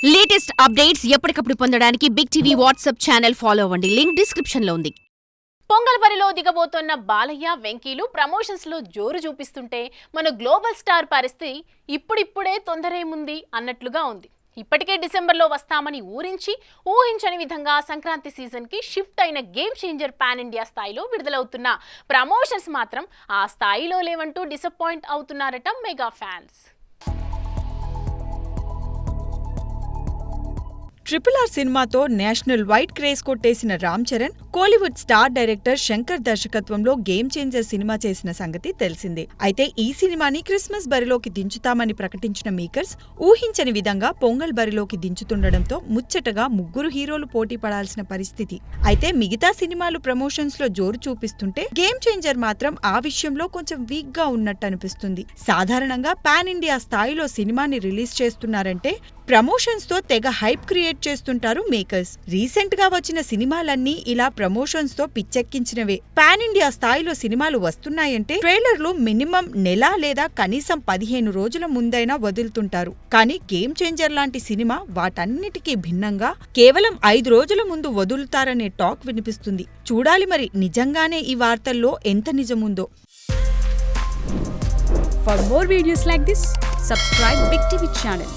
Latest updates ఎప్పటికప్పుడు పొందడానికి big TV WhatsApp channel follow అవ్వండి. లింక్ డిస్క్రిప్షన్ లో ఉంది. పొంగల్ బరిలో దిగబోతున్న బాలయ్య, వెంకీలు ప్రమోషన్స్ లో జోరు చూపిస్తుంటే మన గ్లోబల్ స్టార్ పరిస్థితి ఇప్పుడిప్పుడే తొందరేముంది అన్నట్లుగా ఉంది. ఇప్పటికే డిసెంబర్లో వస్తామని ఊహించని విధంగా సంక్రాంతి సీజన్ కి షిఫ్ట్ అయిన గేమ్ చేంజర్ పాన్ ఇండియా స్థాయిలో విడుదలవుతున్న ప్రమోషన్స్ మాత్రం ఆ స్థాయిలో లేవంటూ డిసప్పాయింట్ అవుతున్నారట మెగా ఫ్యాన్స్. RRR సినిమాతో నేషనల్ వైడ్ క్రేజ్ కొట్టేసిన రామ్ చరణ్ కోలీవుడ్ స్టార్ డైరెక్టర్ శంకర్ దర్శకత్వంలో గేమ్ చేంజర్ సినిమా చేసిన సంగతి తెలిసిందే. అయితే ఈ సినిమాని క్రిస్మస్ బరిలోకి దించుతామని ప్రకటించిన మేకర్స్ ఊహించని విధంగా పొంగల్ బరిలోకి దించుతుండడంతో ముచ్చటగా ముగ్గురు హీరోలు పోటీ పడాల్సిన పరిస్థితి. అయితే మిగతా సినిమాలు ప్రమోషన్స్ లో జోరు చూపిస్తుంటే గేమ్ చేంజర్ మాత్రం ఆ విషయంలో కొంచెం వీక్ గా ఉన్నట్టు అనిపిస్తుంది. సాధారణంగా పాన్ ఇండియా స్థాయిలో సినిమాని రిలీజ్ చేస్తున్నారంటే ప్రమోషన్స్ తో తెగ హైప్ క్రియేట్ చేస్తుంటారు మేకర్స్. రీసెంట్ గా వచ్చిన సినిమాలన్నీ ఇలా ప్రమోషన్స్ తో పిచ్చెక్కించినవే. పాన్ ఇండియా స్థాయిలో సినిమాలు వస్తున్నాయంటే ట్రైలర్లు మినిమం నెల లేదా కనీసం 15 రోజుల ముందైనా వదులుతుంటారు. కానీ గేమ్ చేంజర్ లాంటి సినిమా వాటన్నిటికీ భిన్నంగా కేవలం 5 రోజుల ముందు వదులుతారనే టాక్ వినిపిస్తుంది. చూడాలి మరి నిజంగానే ఈ వార్తల్లో ఎంత నిజముందో. For more videos like this, subscribe Big TV channel.